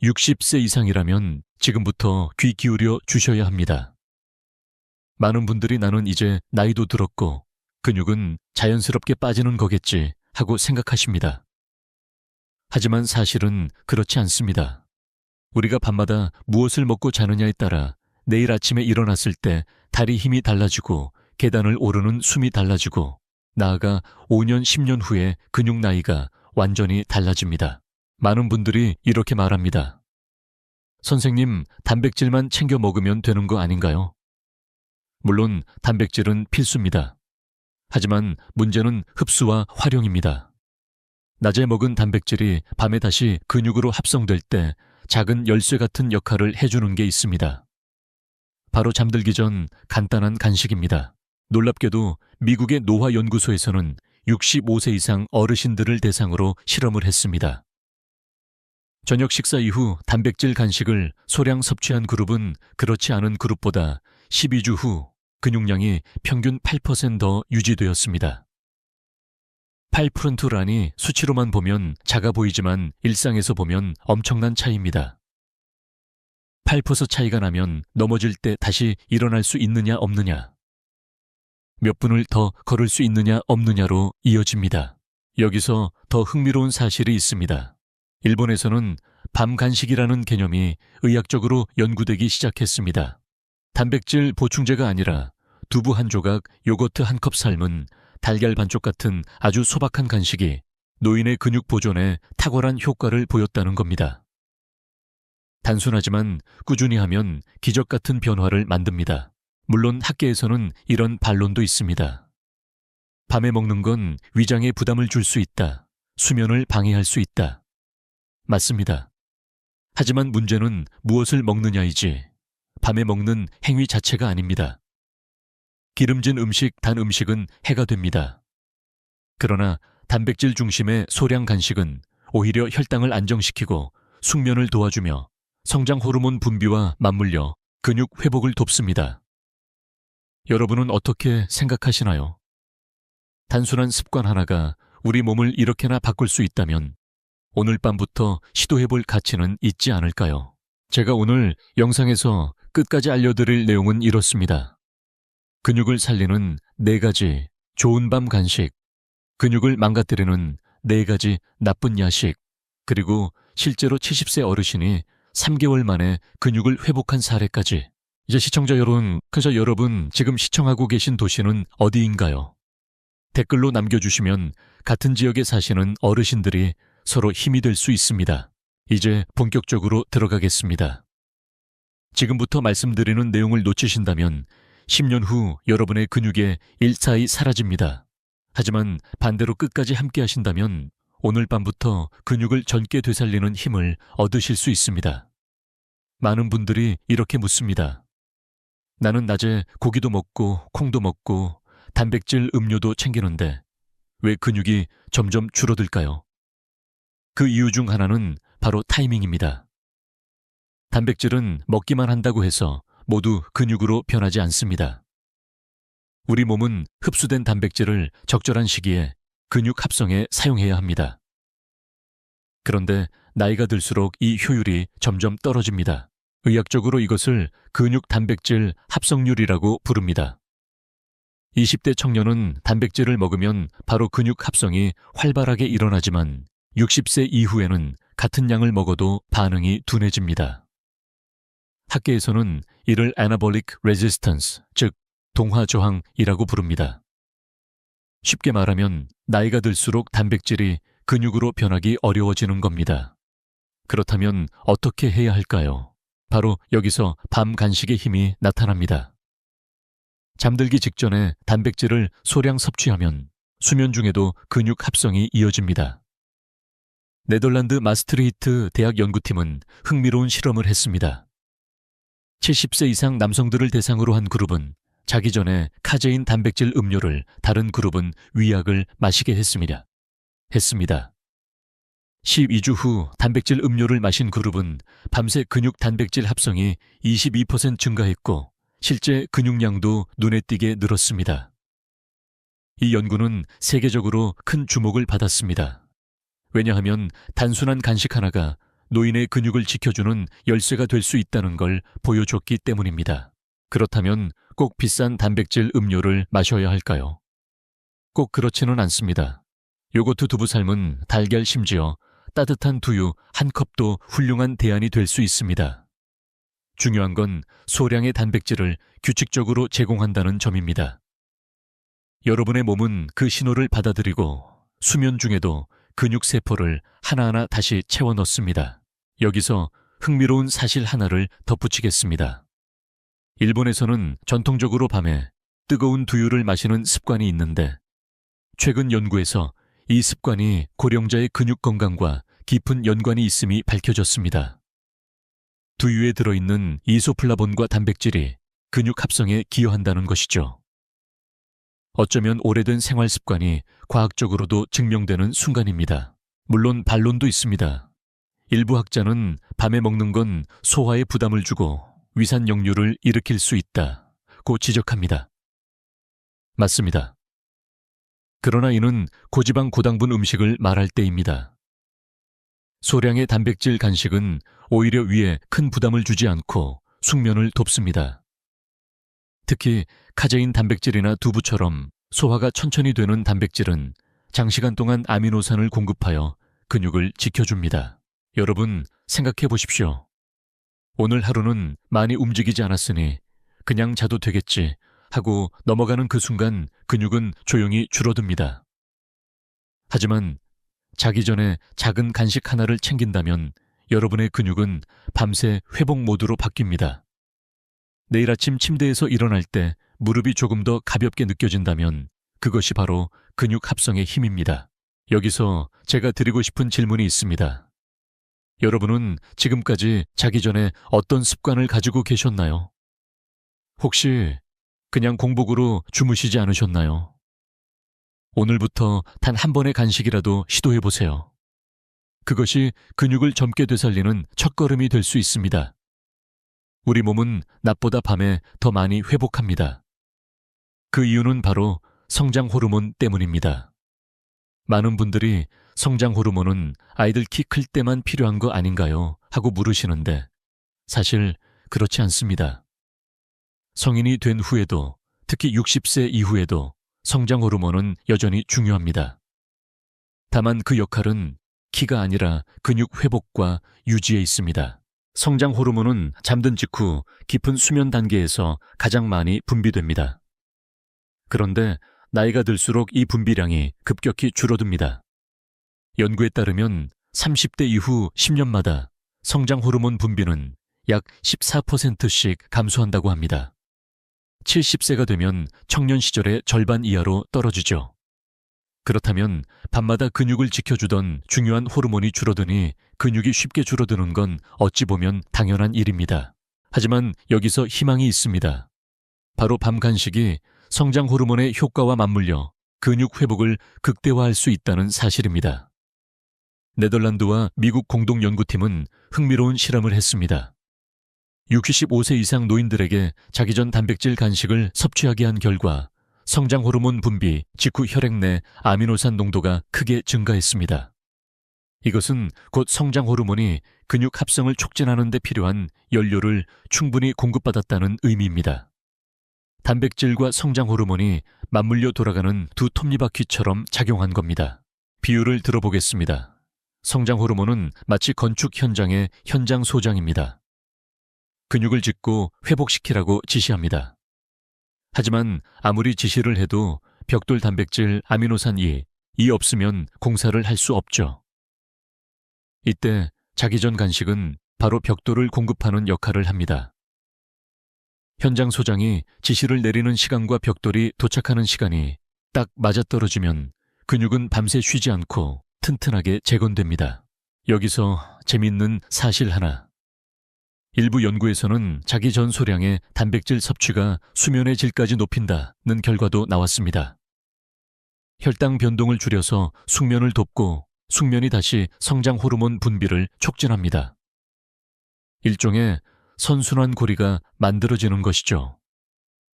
60세 이상이라면 지금부터 귀 기울여 주셔야 합니다. 많은 분들이 나는 이제 나이도 들었고 근육은 자연스럽게 빠지는 거겠지 하고 생각하십니다. 하지만 사실은 그렇지 않습니다. 우리가 밤마다 무엇을 먹고 자느냐에 따라 내일 아침에 일어났을 때 다리 힘이 달라지고 계단을 오르는 숨이 달라지고 나아가 5년, 10년 후에 근육 나이가 완전히 달라집니다. 많은 분들이 이렇게 말합니다. 선생님, 단백질만 챙겨 먹으면 되는 거 아닌가요? 물론 단백질은 필수입니다. 하지만 문제는 흡수와 활용입니다. 낮에 먹은 단백질이 밤에 다시 근육으로 합성될 때 작은 열쇠 같은 역할을 해주는 게 있습니다. 바로 잠들기 전 간단한 간식입니다. 놀랍게도 미국의 노화연구소에서는 65세 이상 어르신들을 대상으로 실험을 했습니다. 저녁 식사 이후 단백질 간식을 소량 섭취한 그룹은 그렇지 않은 그룹보다 12주 후 근육량이 평균 8% 더 유지되었습니다. 8%라니 수치로만 보면 작아 보이지만 일상에서 보면 엄청난 차이입니다. 8% 차이가 나면 넘어질 때 다시 일어날 수 있느냐 없느냐, 몇 분을 더 걸을 수 있느냐 없느냐로 이어집니다. 여기서 더 흥미로운 사실이 있습니다. 일본에서는 밤 간식이라는 개념이 의학적으로 연구되기 시작했습니다. 단백질 보충제가 아니라 두부 한 조각, 요거트 한 컵 삶은 달걀 반쪽 같은 아주 소박한 간식이 노인의 근육 보존에 탁월한 효과를 보였다는 겁니다. 단순하지만 꾸준히 하면 기적 같은 변화를 만듭니다. 물론 학계에서는 이런 반론도 있습니다. 밤에 먹는 건 위장에 부담을 줄 수 있다. 수면을 방해할 수 있다. 맞습니다. 하지만 문제는 무엇을 먹느냐이지 밤에 먹는 행위 자체가 아닙니다. 기름진 음식, 단 음식은 해가 됩니다. 그러나 단백질 중심의 소량 간식은 오히려 혈당을 안정시키고 숙면을 도와주며 성장 호르몬 분비와 맞물려 근육 회복을 돕습니다. 여러분은 어떻게 생각하시나요? 단순한 습관 하나가 우리 몸을 이렇게나 바꿀 수 있다면 오늘 밤부터 시도해볼 가치는 있지 않을까요? 제가 오늘 영상에서 끝까지 알려드릴 내용은 이렇습니다. 근육을 살리는 4가지 좋은 밤 간식, 근육을 망가뜨리는 4가지 나쁜 야식, 그리고 실제로 70세 어르신이 3개월 만에 근육을 회복한 사례까지. 이제 시청자 여러분, 그저 여러분 지금 시청하고 계신 도시는 어디인가요? 댓글로 남겨주시면 같은 지역에 사시는 어르신들이 서로 힘이 될 수 있습니다. 이제 본격적으로 들어가겠습니다. 지금부터 말씀드리는 내용을 놓치신다면 10년 후 여러분의 근육에 일사이 사라집니다. 하지만 반대로 끝까지 함께 하신다면 오늘 밤부터 근육을 젊게 되살리는 힘을 얻으실 수 있습니다. 많은 분들이 이렇게 묻습니다. 나는 낮에 고기도 먹고 콩도 먹고 단백질 음료도 챙기는데 왜 근육이 점점 줄어들까요? 그 이유 중 하나는 바로 타이밍입니다. 단백질은 먹기만 한다고 해서 모두 근육으로 변하지 않습니다. 우리 몸은 흡수된 단백질을 적절한 시기에 근육 합성에 사용해야 합니다. 그런데 나이가 들수록 이 효율이 점점 떨어집니다. 의학적으로 이것을 근육 단백질 합성률이라고 부릅니다. 20대 청년은 단백질을 먹으면 바로 근육 합성이 활발하게 일어나지만 60세 이후에는 같은 양을 먹어도 반응이 둔해집니다. 학계에서는 이를 Anabolic Resistance, 즉 동화 저항이라고 부릅니다. 쉽게 말하면 나이가 들수록 단백질이 근육으로 변하기 어려워지는 겁니다. 그렇다면 어떻게 해야 할까요? 바로 여기서 밤 간식의 힘이 나타납니다. 잠들기 직전에 단백질을 소량 섭취하면 수면 중에도 근육 합성이 이어집니다. 네덜란드 마스트리히트 대학 연구팀은 흥미로운 실험을 했습니다. 70세 이상 남성들을 대상으로 한 그룹은 자기 전에 카제인 단백질 음료를, 다른 그룹은 위약을 마시게 했습니다. 12주 후 단백질 음료를 마신 그룹은 밤새 근육 단백질 합성이 22% 증가했고 실제 근육량도 눈에 띄게 늘었습니다. 이 연구는 세계적으로 큰 주목을 받았습니다. 왜냐하면 단순한 간식 하나가 노인의 근육을 지켜주는 열쇠가 될 수 있다는 걸 보여줬기 때문입니다. 그렇다면 꼭 비싼 단백질 음료를 마셔야 할까요? 꼭 그렇지는 않습니다. 요거트 두부 삶은 달걀 심지어 따뜻한 두유 한 컵도 훌륭한 대안이 될 수 있습니다. 중요한 건 소량의 단백질을 규칙적으로 제공한다는 점입니다. 여러분의 몸은 그 신호를 받아들이고 수면 중에도 근육세포를 하나하나 다시 채워 넣습니다. 여기서 흥미로운 사실 하나를 덧붙이겠습니다. 일본에서는 전통적으로 밤에 뜨거운 두유를 마시는 습관이 있는데 최근 연구에서 이 습관이 고령자의 근육 건강과 깊은 연관이 있음이 밝혀졌습니다. 두유에 들어있는 이소플라본과 단백질이 근육 합성에 기여한다는 것이죠. 어쩌면 오래된 생활 습관이 과학적으로도 증명되는 순간입니다. 물론 반론도 있습니다. 일부 학자는 밤에 먹는 건 소화에 부담을 주고 위산 역류를 일으킬 수 있다고 지적합니다. 맞습니다. 그러나 이는 고지방 고당분 음식을 말할 때입니다. 소량의 단백질 간식은 오히려 위에 큰 부담을 주지 않고 숙면을 돕습니다. 특히 카제인 단백질이나 두부처럼 소화가 천천히 되는 단백질은 장시간 동안 아미노산을 공급하여 근육을 지켜줍니다. 여러분 생각해 보십시오. 오늘 하루는 많이 움직이지 않았으니 그냥 자도 되겠지 하고 넘어가는 그 순간 근육은 조용히 줄어듭니다. 하지만 자기 전에 작은 간식 하나를 챙긴다면 여러분의 근육은 밤새 회복 모드로 바뀝니다. 내일 아침 침대에서 일어날 때 무릎이 조금 더 가볍게 느껴진다면 그것이 바로 근육 합성의 힘입니다. 여기서 제가 드리고 싶은 질문이 있습니다. 여러분은 지금까지 자기 전에 어떤 습관을 가지고 계셨나요? 혹시 그냥 공복으로 주무시지 않으셨나요? 오늘부터 단 한 번의 간식이라도 시도해보세요. 그것이 근육을 젊게 되살리는 첫걸음이 될 수 있습니다. 우리 몸은 낮보다 밤에 더 많이 회복합니다. 그 이유는 바로 성장 호르몬 때문입니다. 많은 분들이 성장 호르몬은 아이들 키 클 때만 필요한 거 아닌가요? 하고 물으시는데 사실 그렇지 않습니다. 성인이 된 후에도 특히 60세 이후에도 성장 호르몬은 여전히 중요합니다. 다만 그 역할은 키가 아니라 근육 회복과 유지에 있습니다. 성장 호르몬은 잠든 직후 깊은 수면 단계에서 가장 많이 분비됩니다. 그런데 나이가 들수록 이 분비량이 급격히 줄어듭니다. 연구에 따르면 30대 이후 10년마다 성장 호르몬 분비는 약 14%씩 감소한다고 합니다. 70세가 되면 청년 시절의 절반 이하로 떨어지죠. 그렇다면 밤마다 근육을 지켜주던 중요한 호르몬이 줄어드니 근육이 쉽게 줄어드는 건 어찌 보면 당연한 일입니다. 하지만 여기서 희망이 있습니다. 바로 밤 간식이 성장 호르몬의 효과와 맞물려 근육 회복을 극대화할 수 있다는 사실입니다. 네덜란드와 미국 공동연구팀은 흥미로운 실험을 했습니다. 65세 이상 노인들에게 자기 전 단백질 간식을 섭취하게 한 결과 성장 호르몬 분비, 직후 혈액 내 아미노산 농도가 크게 증가했습니다. 이것은 곧 성장 호르몬이 근육 합성을 촉진하는 데 필요한 연료를 충분히 공급받았다는 의미입니다. 단백질과 성장 호르몬이 맞물려 돌아가는 두 톱니바퀴처럼 작용한 겁니다. 비유를 들어보겠습니다. 성장 호르몬은 마치 건축 현장의 현장 소장입니다. 근육을 짓고 회복시키라고 지시합니다. 하지만 아무리 지시를 해도 벽돌 단백질 아미노산 이 없으면 공사를 할 수 없죠. 이때 자기 전 간식은 바로 벽돌을 공급하는 역할을 합니다. 현장 소장이 지시를 내리는 시간과 벽돌이 도착하는 시간이 딱 맞아떨어지면 근육은 밤새 쉬지 않고 튼튼하게 재건됩니다. 여기서 재미있는 사실 하나. 일부 연구에서는 자기 전 소량의 단백질 섭취가 수면의 질까지 높인다는 결과도 나왔습니다. 혈당 변동을 줄여서 숙면을 돕고 숙면이 다시 성장 호르몬 분비를 촉진합니다. 일종의 선순환 고리가 만들어지는 것이죠.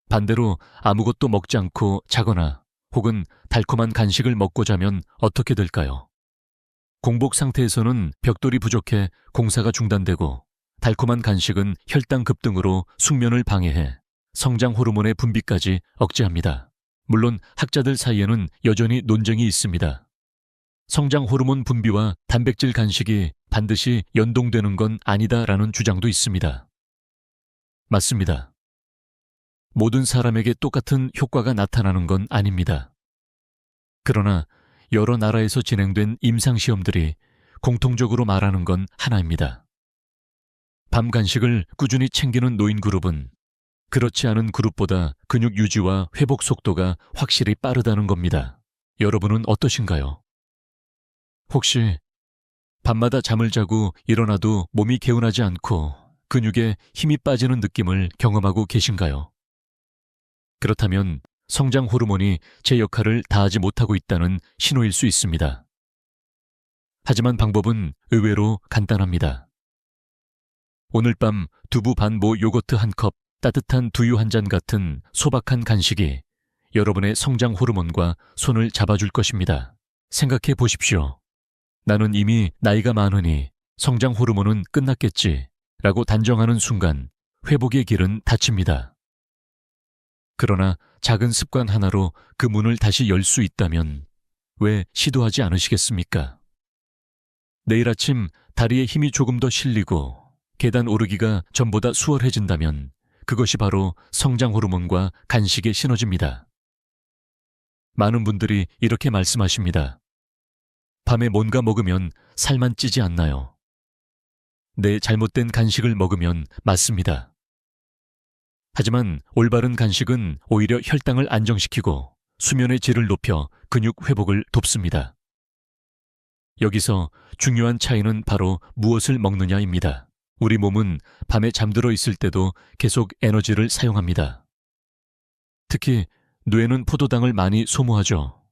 반대로 아무것도 먹지 않고 자거나 혹은 달콤한 간식을 먹고 자면 어떻게 될까요? 공복 상태에서는 벽돌이 부족해 공사가 중단되고 달콤한 간식은 혈당 급등으로 숙면을 방해해 성장 호르몬의 분비까지 억제합니다. 물론 학자들 사이에는 여전히 논쟁이 있습니다. 성장 호르몬 분비와 단백질 간식이 반드시 연동되는 건 아니다라는 주장도 있습니다. 맞습니다. 모든 사람에게 똑같은 효과가 나타나는 건 아닙니다. 그러나 여러 나라에서 진행된 임상시험들이 공통적으로 말하는 건 하나입니다. 밤 간식을 꾸준히 챙기는 노인 그룹은 그렇지 않은 그룹보다 근육 유지와 회복 속도가 확실히 빠르다는 겁니다. 여러분은 어떠신가요? 혹시 밤마다 잠을 자고 일어나도 몸이 개운하지 않고 근육에 힘이 빠지는 느낌을 경험하고 계신가요? 그렇다면 성장 호르몬이 제 역할을 다하지 못하고 있다는 신호일 수 있습니다. 하지만 방법은 의외로 간단합니다. 오늘 밤 두부 반모 요거트 한 컵, 따뜻한 두유 한 잔 같은 소박한 간식이 여러분의 성장 호르몬과 손을 잡아줄 것입니다. 생각해 보십시오. 나는 이미 나이가 많으니 성장 호르몬은 끝났겠지 라고 단정하는 순간 회복의 길은 닫힙니다. 그러나 작은 습관 하나로 그 문을 다시 열 수 있다면 왜 시도하지 않으시겠습니까? 내일 아침 다리에 힘이 조금 더 실리고 계단 오르기가 전보다 수월해진다면 그것이 바로 성장 호르몬과 간식의 시너지입니다. 많은 분들이 이렇게 말씀하십니다. 밤에 뭔가 먹으면 살만 찌지 않나요? 네, 잘못된 간식을 먹으면 맞습니다. 하지만 올바른 간식은 오히려 혈당을 안정시키고 수면의 질을 높여 근육 회복을 돕습니다. 여기서 중요한 차이는 바로 무엇을 먹느냐입니다. 우리 몸은 밤에 잠들어 있을 때도 계속 에너지를 사용합니다. 특히 뇌는 포도당을 많이 소모하죠.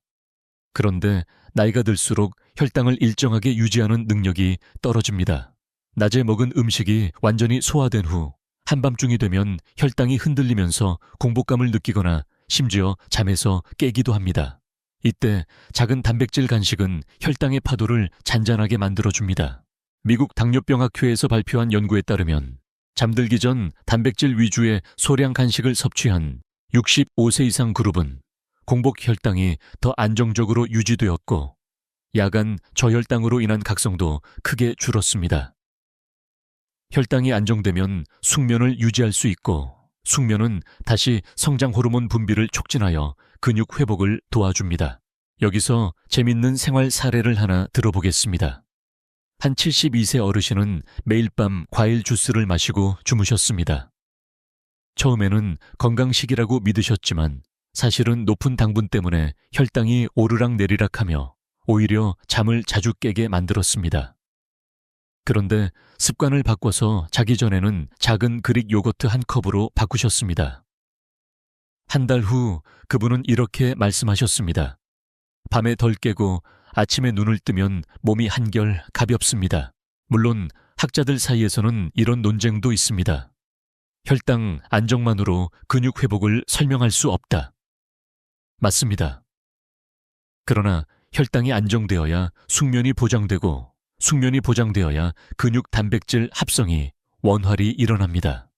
그런데 나이가 들수록 혈당을 일정하게 유지하는 능력이 떨어집니다. 낮에 먹은 음식이 완전히 소화된 후 한밤중이 되면 혈당이 흔들리면서 공복감을 느끼거나 심지어 잠에서 깨기도 합니다. 이때 작은 단백질 간식은 혈당의 파도를 잔잔하게 만들어줍니다. 미국 당뇨병학회에서 발표한 연구에 따르면 잠들기 전 단백질 위주의 소량 간식을 섭취한 65세 이상 그룹은 공복 혈당이 더 안정적으로 유지되었고 야간 저혈당으로 인한 각성도 크게 줄었습니다. 혈당이 안정되면 숙면을 유지할 수 있고 숙면은 다시 성장 호르몬 분비를 촉진하여 근육 회복을 도와줍니다. 여기서 재밌는 생활 사례를 하나 들어보겠습니다. 한 72세 어르신은 매일 밤 과일 주스를 마시고 주무셨습니다. 처음에는 건강식이라고 믿으셨지만 사실은 높은 당분 때문에 혈당이 오르락내리락하며 오히려 잠을 자주 깨게 만들었습니다. 그런데 습관을 바꿔서 자기 전에는 작은 그릭 요거트 한 컵으로 바꾸셨습니다. 한 달 후 그분은 이렇게 말씀하셨습니다. 밤에 덜 깨고 아침에 눈을 뜨면 몸이 한결 가볍습니다. 물론 학자들 사이에서는 이런 논쟁도 있습니다. 혈당 안정만으로 근육 회복을 설명할 수 없다. 맞습니다. 그러나 혈당이 안정되어야 숙면이 보장되고 숙면이 보장되어야 근육 단백질 합성이 원활히 일어납니다.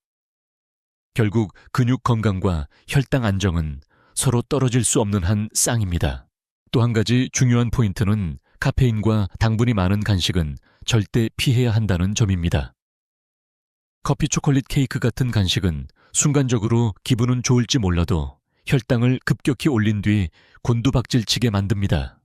결국 근육 건강과 혈당 안정은 서로 떨어질 수 없는 한 쌍입니다. 또 한 가지 중요한 포인트는 카페인과 당분이 많은 간식은 절대 피해야 한다는 점입니다. 커피, 초콜릿, 케이크 같은 간식은 순간적으로 기분은 좋을지 몰라도 혈당을 급격히 올린 뒤 곤두박질치게 만듭니다.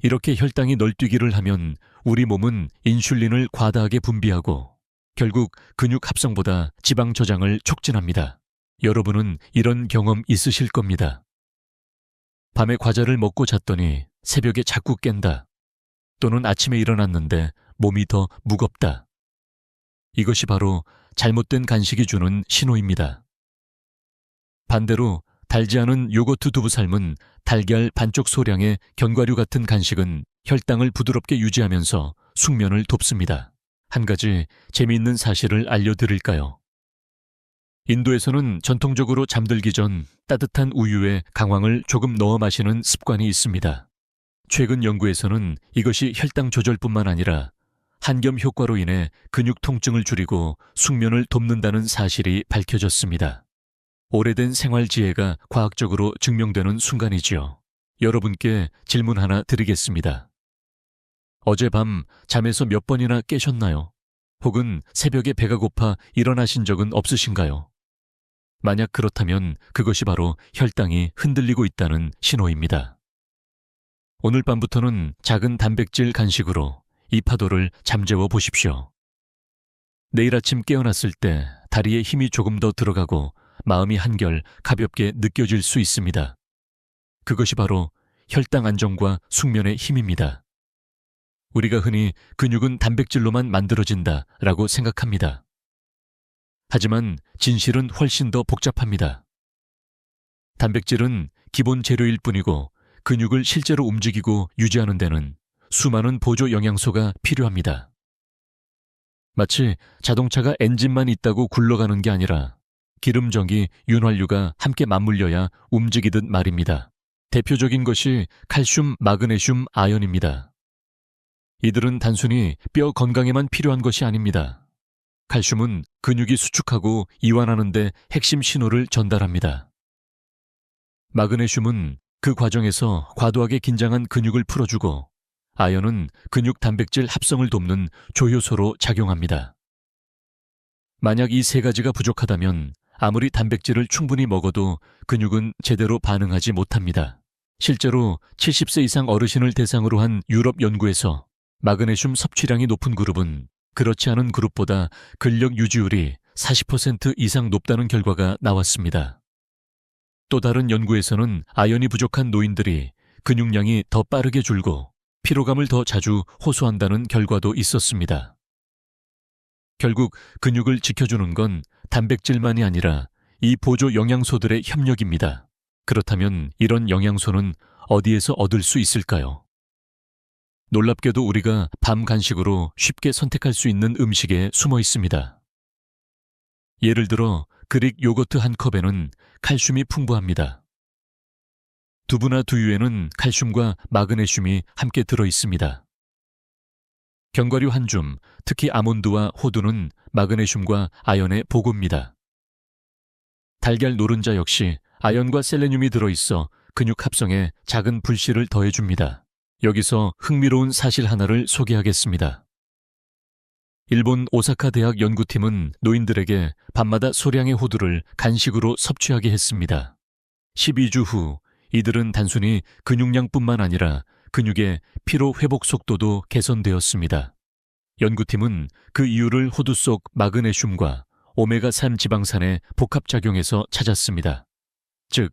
이렇게 혈당이 널뛰기를 하면 우리 몸은 인슐린을 과다하게 분비하고 결국 근육 합성보다 지방 저장을 촉진합니다. 여러분은 이런 경험 있으실 겁니다. 밤에 과자를 먹고 잤더니 새벽에 자꾸 깬다. 또는 아침에 일어났는데 몸이 더 무겁다. 이것이 바로 잘못된 간식이 주는 신호입니다. 반대로 달지 않은 요거트 두부 삶은 달걀 반쪽 소량의 견과류 같은 간식은 혈당을 부드럽게 유지하면서 숙면을 돕습니다. 한 가지 재미있는 사실을 알려드릴까요? 인도에서는 전통적으로 잠들기 전 따뜻한 우유에 강황을 조금 넣어 마시는 습관이 있습니다. 최근 연구에서는 이것이 혈당 조절뿐만 아니라 한겸 효과로 인해 근육 통증을 줄이고 숙면을 돕는다는 사실이 밝혀졌습니다. 오래된 생활 지혜가 과학적으로 증명되는 순간이지요. 여러분께 질문 하나 드리겠습니다. 어젯밤 잠에서 몇 번이나 깨셨나요? 혹은 새벽에 배가 고파 일어나신 적은 없으신가요? 만약 그렇다면 그것이 바로 혈당이 흔들리고 있다는 신호입니다. 오늘 밤부터는 작은 단백질 간식으로 이 파도를 잠재워 보십시오. 내일 아침 깨어났을 때 다리에 힘이 조금 더 들어가고 마음이 한결 가볍게 느껴질 수 있습니다. 그것이 바로 혈당 안정과 숙면의 힘입니다. 우리가 흔히 근육은 단백질로만 만들어진다 라고 생각합니다. 하지만 진실은 훨씬 더 복잡합니다. 단백질은 기본 재료일 뿐이고 근육을 실제로 움직이고 유지하는 데는 수많은 보조 영양소가 필요합니다. 마치 자동차가 엔진만 있다고 굴러가는 게 아니라 기름, 전기, 윤활유가 함께 맞물려야 움직이듯 말입니다. 대표적인 것이 칼슘, 마그네슘, 아연입니다. 이들은 단순히 뼈 건강에만 필요한 것이 아닙니다. 칼슘은 근육이 수축하고 이완하는 데 핵심 신호를 전달합니다. 마그네슘은 그 과정에서 과도하게 긴장한 근육을 풀어주고 아연은 근육 단백질 합성을 돕는 조효소로 작용합니다. 만약 이 세 가지가 부족하다면 아무리 단백질을 충분히 먹어도 근육은 제대로 반응하지 못합니다. 실제로 70세 이상 어르신을 대상으로 한 유럽 연구에서 마그네슘 섭취량이 높은 그룹은 그렇지 않은 그룹보다 근력 유지율이 40% 이상 높다는 결과가 나왔습니다. 또 다른 연구에서는 아연이 부족한 노인들이 근육량이 더 빠르게 줄고 피로감을 더 자주 호소한다는 결과도 있었습니다. 결국 근육을 지켜주는 건 단백질만이 아니라 이 보조 영양소들의 협력입니다. 그렇다면 이런 영양소는 어디에서 얻을 수 있을까요? 놀랍게도 우리가 밤 간식으로 쉽게 선택할 수 있는 음식에 숨어 있습니다. 예를 들어 그릭 요거트 한 컵에는 칼슘이 풍부합니다. 두부나 두유에는 칼슘과 마그네슘이 함께 들어 있습니다. 견과류 한 줌, 특히 아몬드와 호두는 마그네슘과 아연의 보고입니다. 달걀 노른자 역시 아연과 셀레늄이 들어있어 근육 합성에 작은 불씨를 더해줍니다. 여기서 흥미로운 사실 하나를 소개하겠습니다. 일본 오사카 대학 연구팀은 노인들에게 밤마다 소량의 호두를 간식으로 섭취하게 했습니다. 12주 후 이들은 단순히 근육량뿐만 아니라 근육의 피로 회복 속도도 개선되었습니다. 연구팀은 그 이유를 호두 속 마그네슘과 오메가3 지방산의 복합작용에서 찾았습니다. 즉,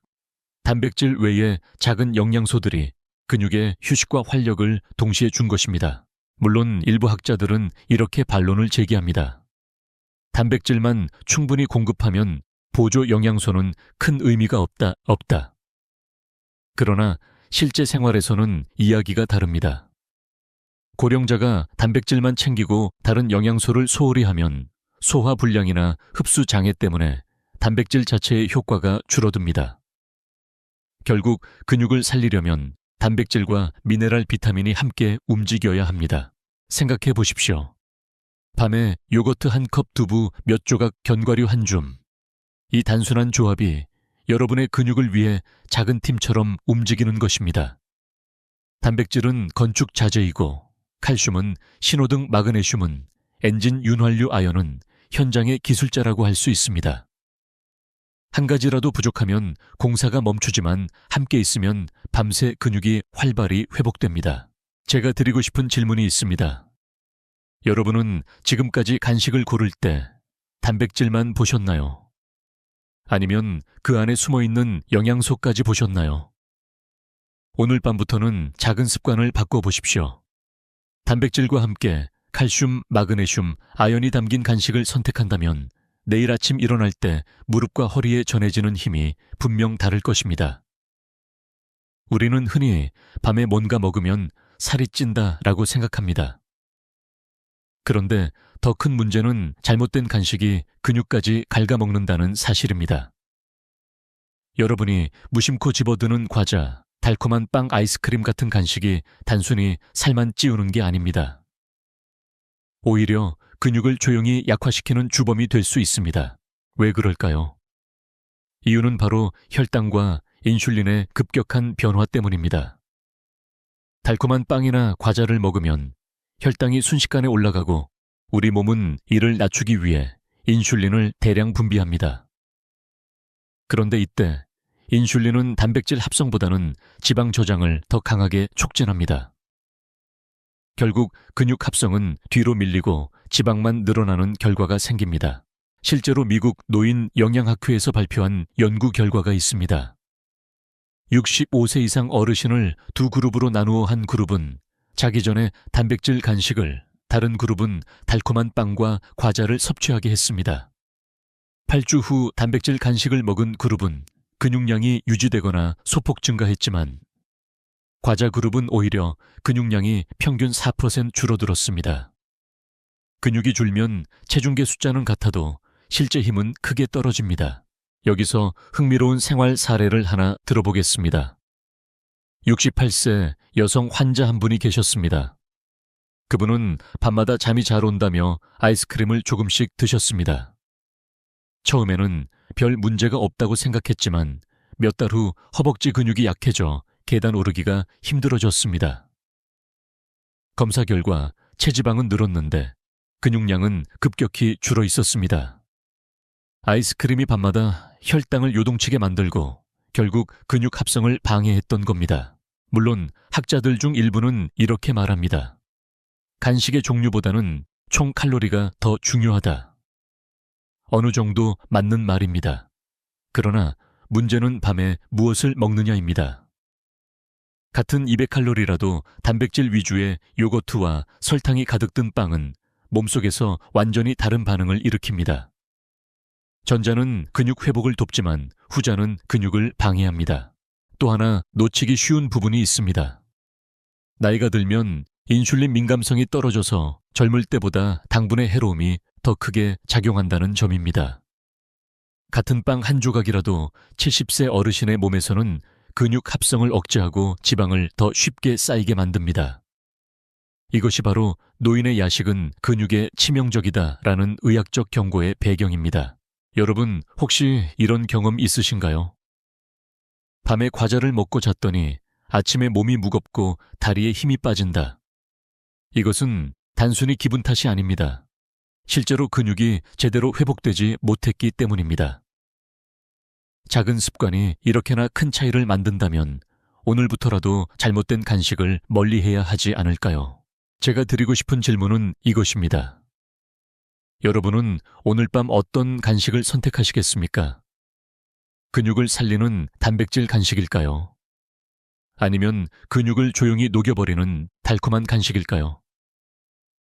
단백질 외에 작은 영양소들이 근육에 휴식과 활력을 동시에 준 것입니다. 물론 일부 학자들은 이렇게 반론을 제기합니다. 단백질만 충분히 공급하면 보조 영양소는 큰 의미가 없다. 그러나 실제 생활에서는 이야기가 다릅니다. 고령자가 단백질만 챙기고 다른 영양소를 소홀히 하면 소화 불량이나 흡수 장애 때문에 단백질 자체의 효과가 줄어듭니다. 결국 근육을 살리려면 단백질과 미네랄 비타민이 함께 움직여야 합니다. 생각해 보십시오. 밤에 요거트 한 컵, 두부 몇 조각, 견과류 한 줌. 이 단순한 조합이 여러분의 근육을 위해 작은 팀처럼 움직이는 것입니다. 단백질은 건축 자재이고 칼슘은 신호등, 마그네슘은 엔진, 윤활유, 아연은 현장의 기술자라고 할 수 있습니다. 한 가지라도 부족하면 공사가 멈추지만 함께 있으면 밤새 근육이 활발히 회복됩니다. 제가 드리고 싶은 질문이 있습니다. 여러분은 지금까지 간식을 고를 때 단백질만 보셨나요? 아니면 그 안에 숨어있는 영양소까지 보셨나요? 오늘 밤부터는 작은 습관을 바꿔보십시오. 단백질과 함께 칼슘, 마그네슘, 아연이 담긴 간식을 선택한다면 내일 아침 일어날 때 무릎과 허리에 전해지는 힘이 분명 다를 것입니다. 우리는 흔히 밤에 뭔가 먹으면 살이 찐다라고 생각합니다. 그런데 더 큰 문제는 잘못된 간식이 근육까지 갉아먹는다는 사실입니다. 여러분이 무심코 집어드는 과자, 달콤한 빵 아이스크림 같은 간식이 단순히 살만 찌우는 게 아닙니다. 오히려 근육을 조용히 약화시키는 주범이 될 수 있습니다. 왜 그럴까요? 이유는 바로 혈당과 인슐린의 급격한 변화 때문입니다. 달콤한 빵이나 과자를 먹으면 혈당이 순식간에 올라가고 우리 몸은 이를 낮추기 위해 인슐린을 대량 분비합니다. 그런데 이때 인슐린은 단백질 합성보다는 지방 저장을 더 강하게 촉진합니다. 결국 근육 합성은 뒤로 밀리고 지방만 늘어나는 결과가 생깁니다. 실제로 미국 노인 영양학회에서 발표한 연구 결과가 있습니다. 65세 이상 어르신을 두 그룹으로 나누어 한 그룹은 자기 전에 단백질 간식을, 다른 그룹은 달콤한 빵과 과자를 섭취하게 했습니다. 8주 후 단백질 간식을 먹은 그룹은 근육량이 유지되거나 소폭 증가했지만 과자 그룹은 오히려 근육량이 평균 4% 줄어들었습니다. 근육이 줄면 체중계 숫자는 같아도 실제 힘은 크게 떨어집니다. 여기서 흥미로운 생활 사례를 하나 들어보겠습니다. 68세 여성 환자 한 분이 계셨습니다. 그분은 밤마다 잠이 잘 온다며 아이스크림을 조금씩 드셨습니다. 처음에는 별 문제가 없다고 생각했지만 몇 달 후 허벅지 근육이 약해져 계단 오르기가 힘들어졌습니다. 검사 결과 체지방은 늘었는데 근육량은 급격히 줄어 있었습니다. 아이스크림이 밤마다 혈당을 요동치게 만들고 결국 근육 합성을 방해했던 겁니다. 물론 학자들 중 일부는 이렇게 말합니다. 간식의 종류보다는 총 칼로리가 더 중요하다. 어느 정도 맞는 말입니다. 그러나 문제는 밤에 무엇을 먹느냐입니다. 같은 200칼로리라도 단백질 위주의 요거트와 설탕이 가득 든 빵은 몸속에서 완전히 다른 반응을 일으킵니다. 전자는 근육 회복을 돕지만 후자는 근육을 방해합니다. 또 하나 놓치기 쉬운 부분이 있습니다. 나이가 들면 인슐린 민감성이 떨어져서 젊을 때보다 당분의 해로움이 더 크게 작용한다는 점입니다. 같은 빵 한 조각이라도 70세 어르신의 몸에서는 근육 합성을 억제하고 지방을 더 쉽게 쌓이게 만듭니다. 이것이 바로 노인의 야식은 근육에 치명적이다라는 의학적 경고의 배경입니다. 여러분 혹시 이런 경험 있으신가요? 밤에 과자를 먹고 잤더니 아침에 몸이 무겁고 다리에 힘이 빠진다. 이것은 단순히 기분 탓이 아닙니다. 실제로 근육이 제대로 회복되지 못했기 때문입니다. 작은 습관이 이렇게나 큰 차이를 만든다면 오늘부터라도 잘못된 간식을 멀리해야 하지 않을까요? 제가 드리고 싶은 질문은 이것입니다. 여러분은 오늘 밤 어떤 간식을 선택하시겠습니까? 근육을 살리는 단백질 간식일까요? 아니면 근육을 조용히 녹여버리는 달콤한 간식일까요?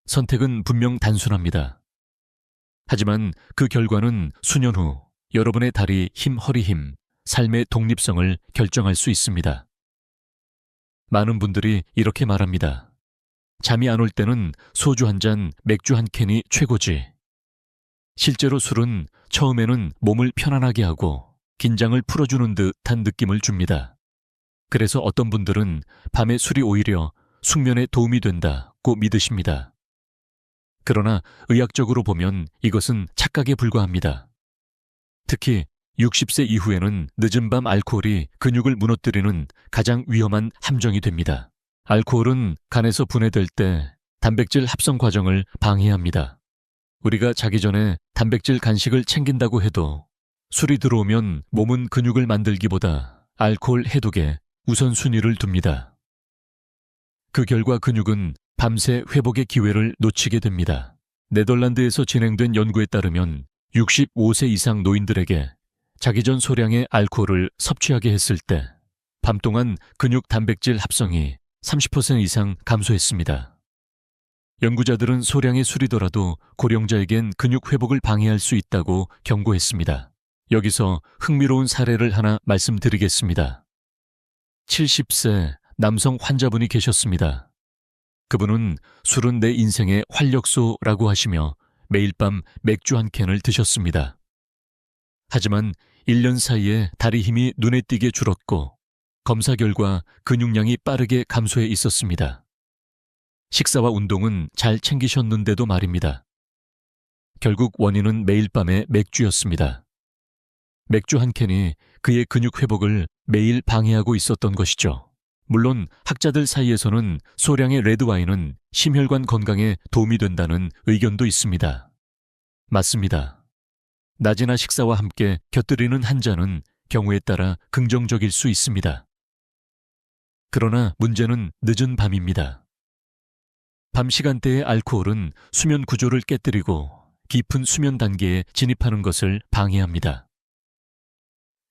선택은 분명 단순합니다. 하지만 그 결과는 수년 후 여러분의 다리 힘, 허리 힘, 삶의 독립성을 결정할 수 있습니다. 많은 분들이 이렇게 말합니다. 잠이 안 올 때는 소주 한 잔, 맥주 한 캔이 최고지. 실제로 술은 처음에는 몸을 편안하게 하고 긴장을 풀어주는 듯한 느낌을 줍니다. 그래서 어떤 분들은 밤에 술이 오히려 숙면에 도움이 된다고 믿으십니다. 그러나 의학적으로 보면 이것은 착각에 불과합니다. 특히 60세 이후에는 늦은 밤 알코올이 근육을 무너뜨리는 가장 위험한 함정이 됩니다. 알코올은 간에서 분해될 때 단백질 합성 과정을 방해합니다. 우리가 자기 전에 단백질 간식을 챙긴다고 해도 술이 들어오면 몸은 근육을 만들기보다 알코올 해독에 우선순위를 둡니다. 그 결과 근육은 밤새 회복의 기회를 놓치게 됩니다. 네덜란드에서 진행된 연구에 따르면 65세 이상 노인들에게 자기 전 소량의 알코올을 섭취하게 했을 때 밤 동안 근육 단백질 합성이 30% 이상 감소했습니다. 연구자들은 소량의 술이더라도 고령자에겐 근육 회복을 방해할 수 있다고 경고했습니다. 여기서 흥미로운 사례를 하나 말씀드리겠습니다. 70세 남성 환자분이 계셨습니다. 그분은 술은 내 인생의 활력소라고 하시며 매일 밤 맥주 한 캔을 드셨습니다. 하지만 1년 사이에 다리 힘이 눈에 띄게 줄었고 검사 결과 근육량이 빠르게 감소해 있었습니다. 식사와 운동은 잘 챙기셨는데도 말입니다. 결국 원인은 매일 밤의 맥주였습니다. 맥주 한 캔이 그의 근육 회복을 매일 방해하고 있었던 것이죠. 물론 학자들 사이에서는 소량의 레드와인은 심혈관 건강에 도움이 된다는 의견도 있습니다. 맞습니다. 낮이나 식사와 함께 곁들이는 한 잔은 경우에 따라 긍정적일 수 있습니다. 그러나 문제는 늦은 밤입니다. 밤 시간대의 알코올은 수면 구조를 깨뜨리고 깊은 수면 단계에 진입하는 것을 방해합니다.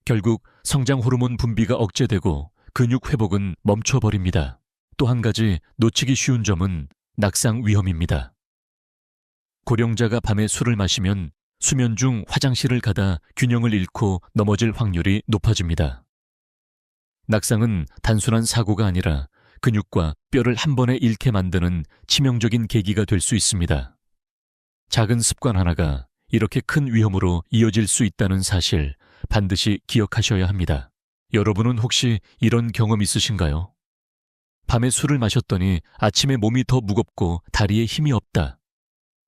결국 성장 호르몬 분비가 억제되고 근육 회복은 멈춰버립니다. 또 한 가지 놓치기 쉬운 점은 낙상 위험입니다. 고령자가 밤에 술을 마시면 수면 중 화장실을 가다 균형을 잃고 넘어질 확률이 높아집니다. 낙상은 단순한 사고가 아니라 근육과 뼈를 한 번에 잃게 만드는 치명적인 계기가 될 수 있습니다. 작은 습관 하나가 이렇게 큰 위험으로 이어질 수 있다는 사실 반드시 기억하셔야 합니다. 여러분은 혹시 이런 경험 있으신가요? 밤에 술을 마셨더니 아침에 몸이 더 무겁고 다리에 힘이 없다.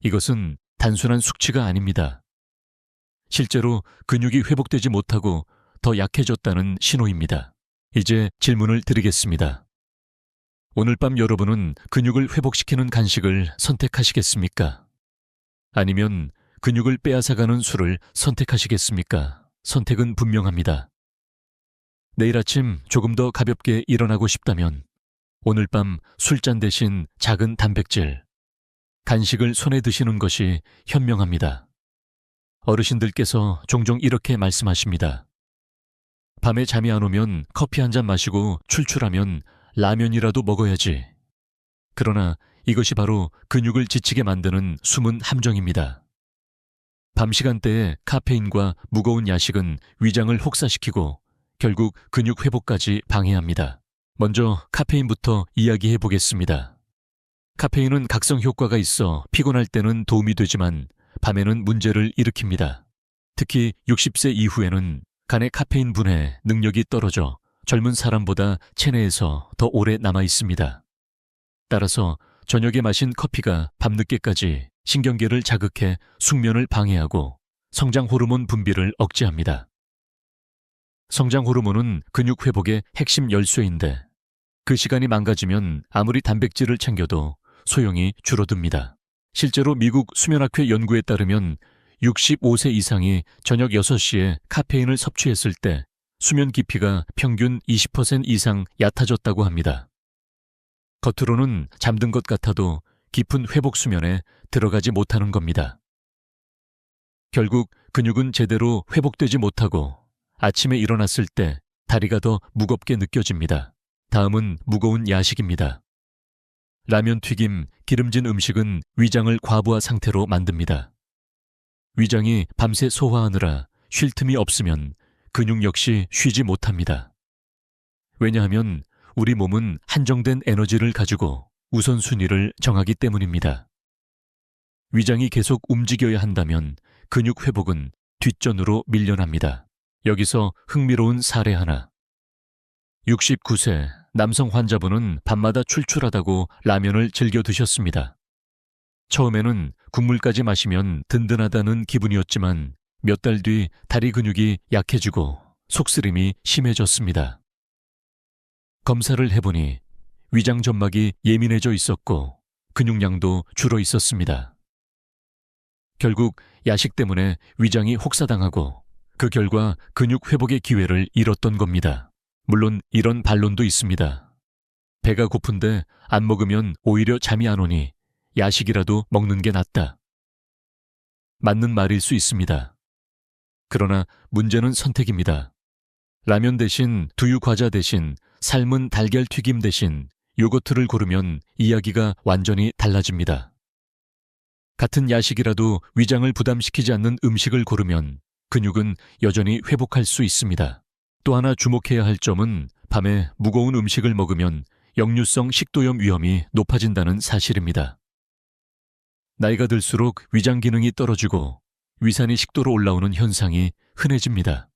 이것은 단순한 숙취가 아닙니다. 실제로 근육이 회복되지 못하고 더 약해졌다는 신호입니다. 이제 질문을 드리겠습니다. 오늘 밤 여러분은 근육을 회복시키는 간식을 선택하시겠습니까? 아니면 근육을 빼앗아가는 술을 선택하시겠습니까? 선택은 분명합니다. 내일 아침 조금 더 가볍게 일어나고 싶다면 오늘 밤 술잔 대신 작은 단백질, 간식을 손에 드시는 것이 현명합니다. 어르신들께서 종종 이렇게 말씀하십니다. 밤에 잠이 안 오면 커피 한 잔 마시고 출출하면 라면이라도 먹어야지. 그러나 이것이 바로 근육을 지치게 만드는 숨은 함정입니다. 밤 시간대에 카페인과 무거운 야식은 위장을 혹사시키고 결국 근육 회복까지 방해합니다. 먼저 카페인부터 이야기해 보겠습니다. 카페인은 각성 효과가 있어 피곤할 때는 도움이 되지만 밤에는 문제를 일으킵니다. 특히 60세 이후에는 간의 카페인 분해 능력이 떨어져 젊은 사람보다 체내에서 더 오래 남아 있습니다. 따라서 저녁에 마신 커피가 밤늦게까지 신경계를 자극해 숙면을 방해하고 성장 호르몬 분비를 억제합니다. 성장 호르몬은 근육 회복의 핵심 열쇠인데 그 시간이 망가지면 아무리 단백질을 챙겨도 소용이 줄어듭니다. 실제로 미국 수면학회 연구에 따르면 65세 이상이 저녁 6시에 카페인을 섭취했을 때 수면 깊이가 평균 20% 이상 얕아졌다고 합니다. 겉으로는 잠든 것 같아도 깊은 회복 수면에 들어가지 못하는 겁니다. 결국 근육은 제대로 회복되지 못하고 아침에 일어났을 때 다리가 더 무겁게 느껴집니다. 다음은 무거운 야식입니다. 라면, 튀김, 기름진 음식은 위장을 과부하 상태로 만듭니다. 위장이 밤새 소화하느라 쉴 틈이 없으면 근육 역시 쉬지 못합니다. 왜냐하면 우리 몸은 한정된 에너지를 가지고 우선순위를 정하기 때문입니다. 위장이 계속 움직여야 한다면 근육 회복은 뒷전으로 밀려납니다. 여기서 흥미로운 사례 하나. 69세 남성 환자분은 밤마다 출출하다고 라면을 즐겨 드셨습니다. 처음에는 국물까지 마시면 든든하다는 기분이었지만 몇 달 뒤 다리 근육이 약해지고 속쓰림이 심해졌습니다. 검사를 해보니 위장 점막이 예민해져 있었고 근육량도 줄어 있었습니다. 결국 야식 때문에 위장이 혹사당하고 그 결과 근육 회복의 기회를 잃었던 겁니다. 물론 이런 반론도 있습니다. 배가 고픈데 안 먹으면 오히려 잠이 안 오니 야식이라도 먹는 게 낫다. 맞는 말일 수 있습니다. 그러나 문제는 선택입니다. 라면 대신 두유 과자 대신 삶은 달걀 튀김 대신 요거트를 고르면 이야기가 완전히 달라집니다. 같은 야식이라도 위장을 부담시키지 않는 음식을 고르면 근육은 여전히 회복할 수 있습니다. 또 하나 주목해야 할 점은 밤에 무거운 음식을 먹으면 역류성 식도염 위험이 높아진다는 사실입니다. 나이가 들수록 위장 기능이 떨어지고 위산이 식도로 올라오는 현상이 흔해집니다.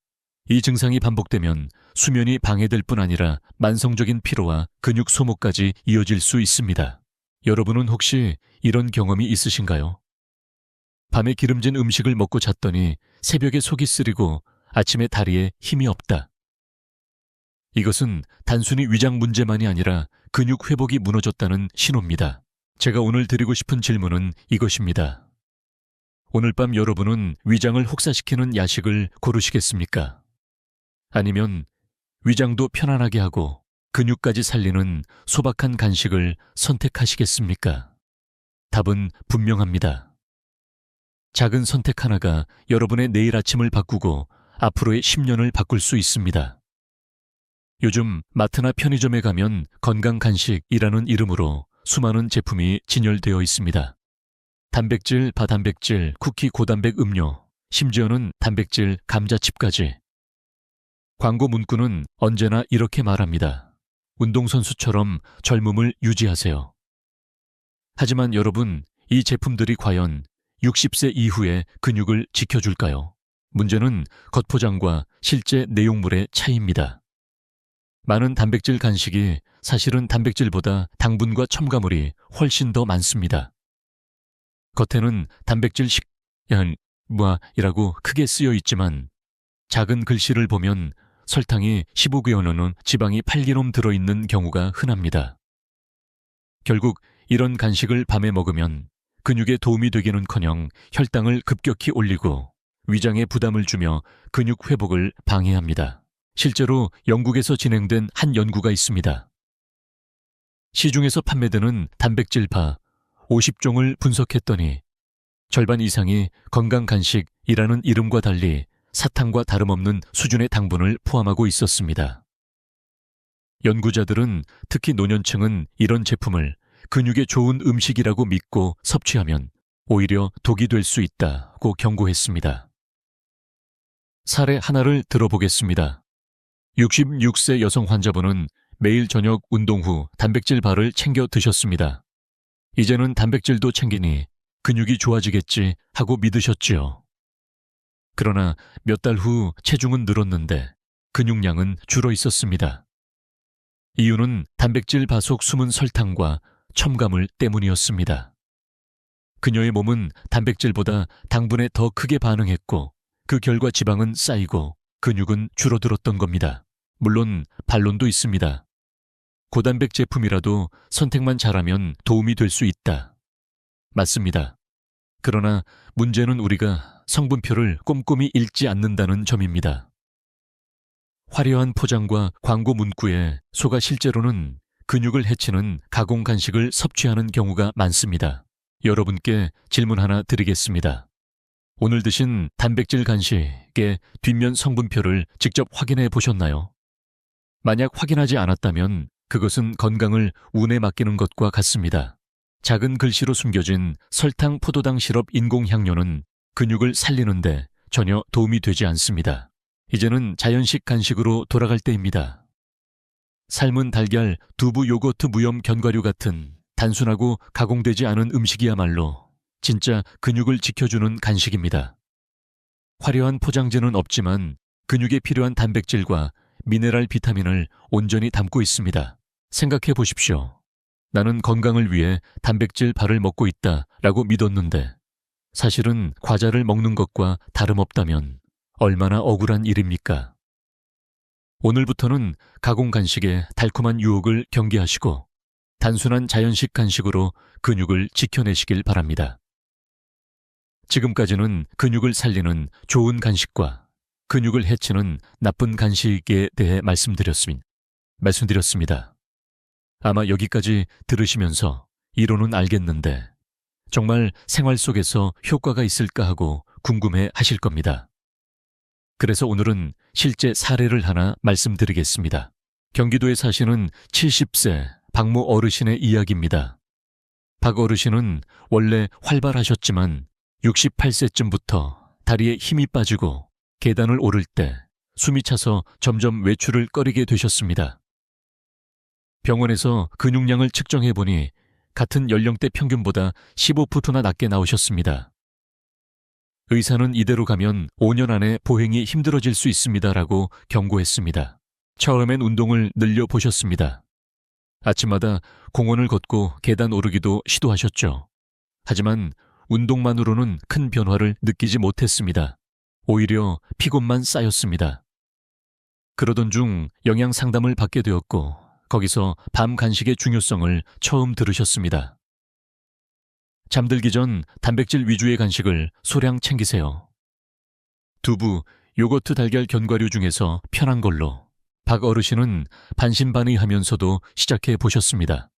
이 증상이 반복되면 수면이 방해될 뿐 아니라 만성적인 피로와 근육 소모까지 이어질 수 있습니다. 여러분은 혹시 이런 경험이 있으신가요? 밤에 기름진 음식을 먹고 잤더니 새벽에 속이 쓰리고 아침에 다리에 힘이 없다. 이것은 단순히 위장 문제만이 아니라 근육 회복이 무너졌다는 신호입니다. 제가 오늘 드리고 싶은 질문은 이것입니다. 오늘 밤 여러분은 위장을 혹사시키는 야식을 고르시겠습니까? 아니면 위장도 편안하게 하고 근육까지 살리는 소박한 간식을 선택하시겠습니까? 답은 분명합니다. 작은 선택 하나가 여러분의 내일 아침을 바꾸고 앞으로의 10년을 바꿀 수 있습니다. 요즘 마트나 편의점에 가면 건강 간식이라는 이름으로 수많은 제품이 진열되어 있습니다. 단백질, 바단백질, 쿠키 고단백 음료, 심지어는 단백질 감자칩까지. 광고 문구는 언제나 이렇게 말합니다. 운동선수처럼 젊음을 유지하세요. 하지만 여러분, 이 제품들이 과연 60세 이후에 근육을 지켜줄까요? 문제는 겉포장과 실제 내용물의 차이입니다. 많은 단백질 간식이 사실은 단백질보다 당분과 첨가물이 훨씬 더 많습니다. 겉에는 단백질 식량이라고 크게 쓰여 있지만 작은 글씨를 보면 설탕이 15g, 지방이 8g 들어있는 경우가 흔합니다. 결국 이런 간식을 밤에 먹으면 근육에 도움이 되기는커녕 혈당을 급격히 올리고 위장에 부담을 주며 근육 회복을 방해합니다. 실제로 영국에서 진행된 한 연구가 있습니다. 시중에서 판매되는 단백질바 50종을 분석했더니 절반 이상이 건강 간식이라는 이름과 달리 사탕과 다름없는 수준의 당분을 포함하고 있었습니다. 연구자들은 특히 노년층은 이런 제품을 근육에 좋은 음식이라고 믿고 섭취하면 오히려 독이 될 수 있다고 경고했습니다. 사례 하나를 들어보겠습니다. 66세 여성 환자분은 매일 저녁 운동 후 단백질 바를 챙겨 드셨습니다. 이제는 단백질도 챙기니 근육이 좋아지겠지 하고 믿으셨지요. 그러나 몇 달 후 체중은 늘었는데 근육량은 줄어 있었습니다. 이유는 단백질 바 속 숨은 설탕과 첨가물 때문이었습니다. 그녀의 몸은 단백질보다 당분에 더 크게 반응했고 그 결과 지방은 쌓이고 근육은 줄어들었던 겁니다. 물론 반론도 있습니다. 고단백 제품이라도 선택만 잘하면 도움이 될 수 있다. 맞습니다. 그러나 문제는 우리가 성분표를 꼼꼼히 읽지 않는다는 점입니다. 화려한 포장과 광고 문구에 속아 실제로는 근육을 해치는 가공 간식을 섭취하는 경우가 많습니다. 여러분께 질문 하나 드리겠습니다. 오늘 드신 단백질 간식의 뒷면 성분표를 직접 확인해 보셨나요? 만약 확인하지 않았다면 그것은 건강을 운에 맡기는 것과 같습니다. 작은 글씨로 숨겨진 설탕, 포도당 시럽, 인공향료는 근육을 살리는데 전혀 도움이 되지 않습니다. 이제는 자연식 간식으로 돌아갈 때입니다. 삶은 달걀, 두부, 요거트, 무염, 견과류 같은 단순하고 가공되지 않은 음식이야말로 진짜 근육을 지켜주는 간식입니다. 화려한 포장재는 없지만 근육에 필요한 단백질과 미네랄 비타민을 온전히 담고 있습니다. 생각해 보십시오. 나는 건강을 위해 단백질 바를 먹고 있다라고 믿었는데 사실은 과자를 먹는 것과 다름없다면 얼마나 억울한 일입니까? 오늘부터는 가공 간식의 달콤한 유혹을 경계하시고 단순한 자연식 간식으로 근육을 지켜내시길 바랍니다. 지금까지는 근육을 살리는 좋은 간식과 근육을 해치는 나쁜 간식에 대해 말씀드렸습니다. 아마 여기까지 들으시면서 이론은 알겠는데 정말 생활 속에서 효과가 있을까 하고 궁금해 하실 겁니다. 그래서 오늘은 실제 사례를 하나 말씀드리겠습니다. 경기도에 사시는 70세 박모 어르신의 이야기입니다. 박 어르신은 원래 활발하셨지만 68세쯤부터 다리에 힘이 빠지고 계단을 오를 때 숨이 차서 점점 외출을 꺼리게 되셨습니다. 병원에서 근육량을 측정해보니 같은 연령대 평균보다 15푸트나 낮게 나오셨습니다. 의사는 이대로 가면 5년 안에 보행이 힘들어질 수 있습니다라고 경고했습니다. 처음엔 운동을 늘려보셨습니다. 아침마다 공원을 걷고 계단 오르기도 시도하셨죠. 하지만 운동만으로는 큰 변화를 느끼지 못했습니다. 오히려 피곤만 쌓였습니다. 그러던 중 영양 상담을 받게 되었고 거기서 밤 간식의 중요성을 처음 들으셨습니다. 잠들기 전 단백질 위주의 간식을 소량 챙기세요. 두부, 요거트 달걀 견과류 중에서 편한 걸로. 박 어르신은 반신반의하면서도 시작해 보셨습니다.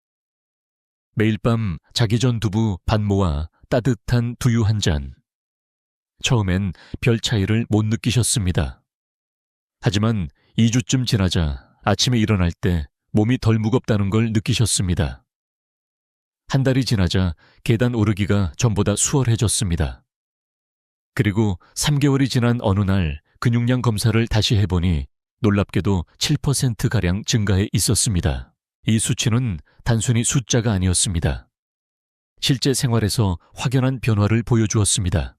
매일 밤 자기 전 두부 반모와 따뜻한 두유 한 잔. 처음엔 별 차이를 못 느끼셨습니다. 하지만 2주쯤 지나자 아침에 일어날 때 몸이 덜 무겁다는 걸 느끼셨습니다. 한 달이 지나자 계단 오르기가 전보다 수월해졌습니다. 그리고 3개월이 지난 어느 날 근육량 검사를 다시 해보니 놀랍게도 7%가량 증가해 있었습니다. 이 수치는 단순히 숫자가 아니었습니다. 실제 생활에서 확연한 변화를 보여주었습니다.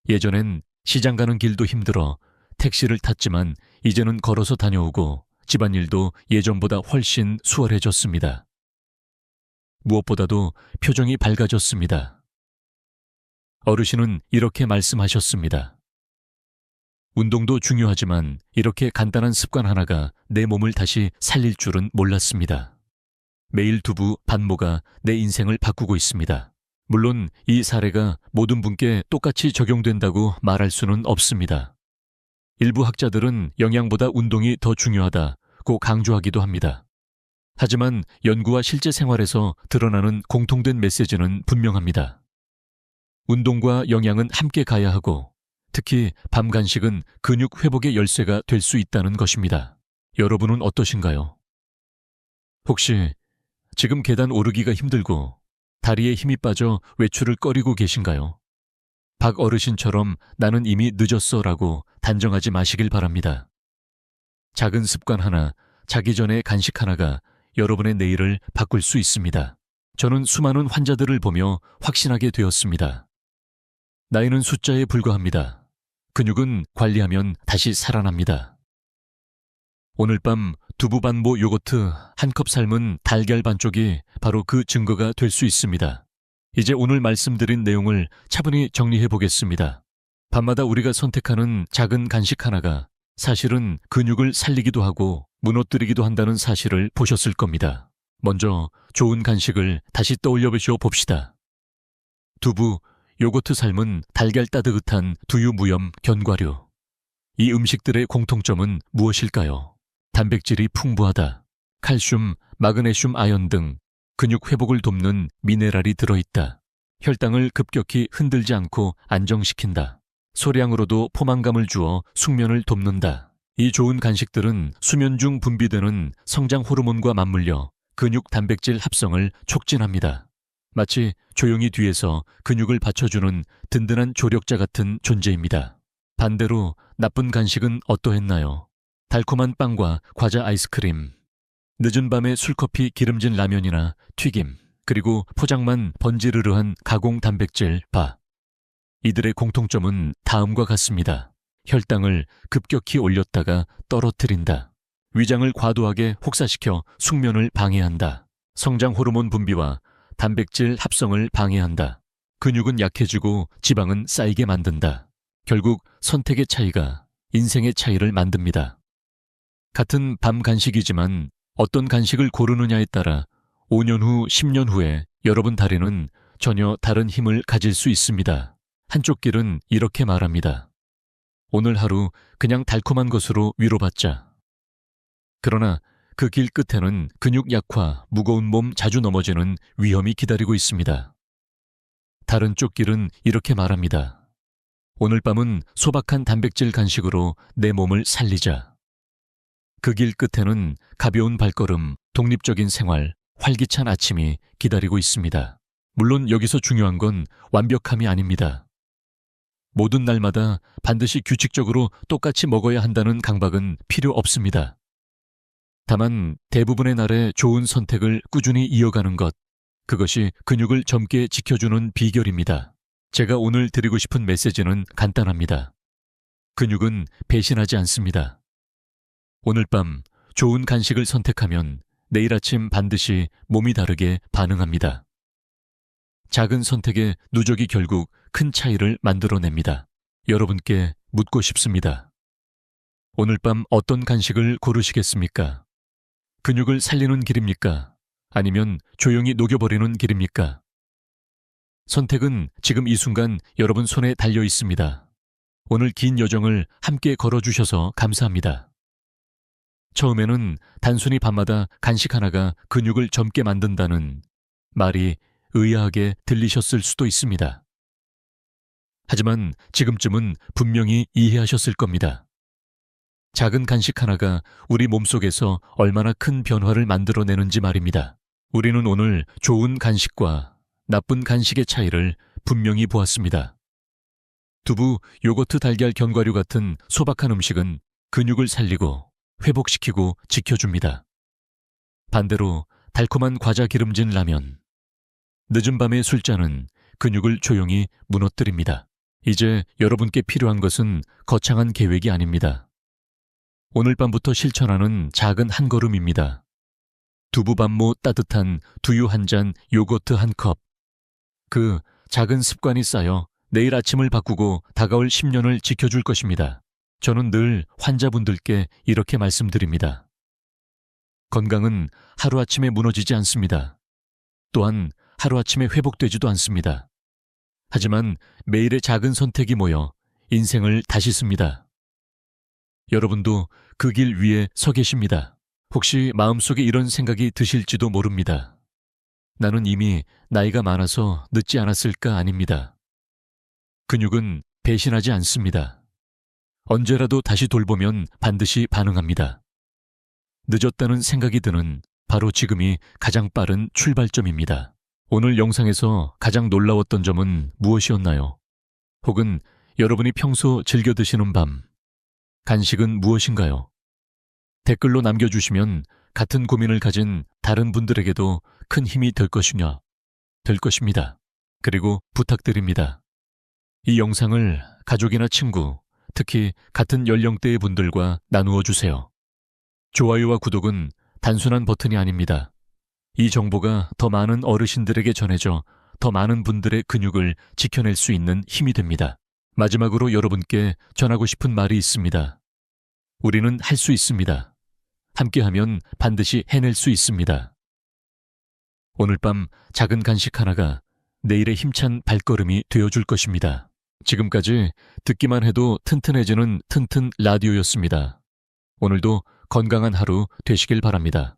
예전엔 시장 가는 길도 힘들어 택시를 탔지만 이제는 걸어서 다녀오고 집안일도 예전보다 훨씬 수월해졌습니다. 무엇보다도 표정이 밝아졌습니다. 어르신은 이렇게 말씀하셨습니다. 운동도 중요하지만 이렇게 간단한 습관 하나가 내 몸을 다시 살릴 줄은 몰랐습니다. 매일 두부 반모가 내 인생을 바꾸고 있습니다. 물론 이 사례가 모든 분께 똑같이 적용된다고 말할 수는 없습니다. 일부 학자들은 영양보다 운동이 더 중요하다고 강조하기도 합니다. 하지만 연구와 실제 생활에서 드러나는 공통된 메시지는 분명합니다. 운동과 영양은 함께 가야 하고 특히 밤 간식은 근육 회복의 열쇠가 될 수 있다는 것입니다. 여러분은 어떠신가요? 혹시 지금 계단 오르기가 힘들고 다리에 힘이 빠져 외출을 꺼리고 계신가요? 박 어르신처럼 나는 이미 늦었어라고 단정하지 마시길 바랍니다. 작은 습관 하나, 자기 전에 간식 하나가 여러분의 내일을 바꿀 수 있습니다. 저는 수많은 환자들을 보며 확신하게 되었습니다. 나이는 숫자에 불과합니다. 근육은 관리하면 다시 살아납니다. 오늘 밤 두부 반모 요거트 한 컵 삶은 달걀 반쪽이 바로 그 증거가 될 수 있습니다. 이제 오늘 말씀드린 내용을 차분히 정리해 보겠습니다. 밤마다 우리가 선택하는 작은 간식 하나가 사실은 근육을 살리기도 하고 무너뜨리기도 한다는 사실을 보셨을 겁니다. 먼저 좋은 간식을 다시 떠올려 봅시다. 두부, 요거트 삶은 달걀 따뜻한 두유 무염 견과류. 이 음식들의 공통점은 무엇일까요? 단백질이 풍부하다. 칼슘, 마그네슘, 아연 등 근육 회복을 돕는 미네랄이 들어있다. 혈당을 급격히 흔들지 않고 안정시킨다. 소량으로도 포만감을 주어 숙면을 돕는다. 이 좋은 간식들은 수면 중 분비되는 성장 호르몬과 맞물려 근육 단백질 합성을 촉진합니다. 마치 조용히 뒤에서 근육을 받쳐주는 든든한 조력자 같은 존재입니다. 반대로 나쁜 간식은 어떠했나요? 달콤한 빵과 과자 아이스크림, 늦은 밤에 술커피 기름진 라면이나 튀김, 그리고 포장만 번지르르한 가공 단백질 바. 이들의 공통점은 다음과 같습니다. 혈당을 급격히 올렸다가 떨어뜨린다. 위장을 과도하게 혹사시켜 숙면을 방해한다. 성장 호르몬 분비와 단백질 합성을 방해한다. 근육은 약해지고 지방은 쌓이게 만든다. 결국 선택의 차이가 인생의 차이를 만듭니다. 같은 밤 간식이지만 어떤 간식을 고르느냐에 따라 5년 후, 10년 후에 여러분 다리는 전혀 다른 힘을 가질 수 있습니다. 한쪽 길은 이렇게 말합니다. 오늘 하루 그냥 달콤한 것으로 위로받자. 그러나 그 길 끝에는 근육 약화, 무거운 몸 자주 넘어지는 위험이 기다리고 있습니다. 다른 쪽 길은 이렇게 말합니다. 오늘 밤은 소박한 단백질 간식으로 내 몸을 살리자. 그 길 끝에는 가벼운 발걸음, 독립적인 생활, 활기찬 아침이 기다리고 있습니다. 물론 여기서 중요한 건 완벽함이 아닙니다. 모든 날마다 반드시 규칙적으로 똑같이 먹어야 한다는 강박은 필요 없습니다. 다만 대부분의 날에 좋은 선택을 꾸준히 이어가는 것, 그것이 근육을 젊게 지켜주는 비결입니다. 제가 오늘 드리고 싶은 메시지는 간단합니다. 근육은 배신하지 않습니다. 오늘 밤 좋은 간식을 선택하면 내일 아침 반드시 몸이 다르게 반응합니다. 작은 선택의 누적이 결국 큰 차이를 만들어냅니다. 여러분께 묻고 싶습니다. 오늘 밤 어떤 간식을 고르시겠습니까? 근육을 살리는 길입니까? 아니면 조용히 녹여버리는 길입니까? 선택은 지금 이 순간 여러분 손에 달려 있습니다. 오늘 긴 여정을 함께 걸어주셔서 감사합니다. 처음에는 단순히 밤마다 간식 하나가 근육을 젊게 만든다는 말이 의아하게 들리셨을 수도 있습니다. 하지만 지금쯤은 분명히 이해하셨을 겁니다. 작은 간식 하나가 우리 몸속에서 얼마나 큰 변화를 만들어내는지 말입니다. 우리는 오늘 좋은 간식과 나쁜 간식의 차이를 분명히 보았습니다. 두부, 요거트, 달걀, 견과류 같은 소박한 음식은 근육을 살리고 회복시키고 지켜줍니다. 반대로 달콤한 과자 기름진 라면, 늦은 밤의 술잔은 근육을 조용히 무너뜨립니다. 이제 여러분께 필요한 것은 거창한 계획이 아닙니다. 오늘 밤부터 실천하는 작은 한 걸음입니다. 두부반모 따뜻한 두유 한 잔, 요거트 한 컵. 그 작은 습관이 쌓여 내일 아침을 바꾸고 다가올 10년을 지켜줄 것입니다. 저는 늘 환자분들께 이렇게 말씀드립니다. 건강은 하루아침에 무너지지 않습니다. 또한 하루아침에 회복되지도 않습니다. 하지만 매일의 작은 선택이 모여 인생을 다시 씁니다. 여러분도 그 길 위에 서 계십니다. 혹시 마음속에 이런 생각이 드실지도 모릅니다. 나는 이미 나이가 많아서 늦지 않았을까? 아닙니다. 근육은 배신하지 않습니다. 언제라도 다시 돌보면 반드시 반응합니다. 늦었다는 생각이 드는 바로 지금이 가장 빠른 출발점입니다. 오늘 영상에서 가장 놀라웠던 점은 무엇이었나요? 혹은 여러분이 평소 즐겨 드시는 밤, 간식은 무엇인가요? 댓글로 남겨주시면 같은 고민을 가진 다른 분들에게도 큰 힘이 될 것입니다. 그리고 부탁드립니다. 이 영상을 가족이나 친구, 특히 같은 연령대의 분들과 나누어 주세요. 좋아요와 구독은 단순한 버튼이 아닙니다. 이 정보가 더 많은 어르신들에게 전해져 더 많은 분들의 근육을 지켜낼 수 있는 힘이 됩니다. 마지막으로 여러분께 전하고 싶은 말이 있습니다. 우리는 할 수 있습니다. 함께하면 반드시 해낼 수 있습니다. 오늘 밤 작은 간식 하나가 내일의 힘찬 발걸음이 되어줄 것입니다. 지금까지 듣기만 해도 튼튼해지는 튼튼 라디오였습니다. 오늘도 건강한 하루 되시길 바랍니다.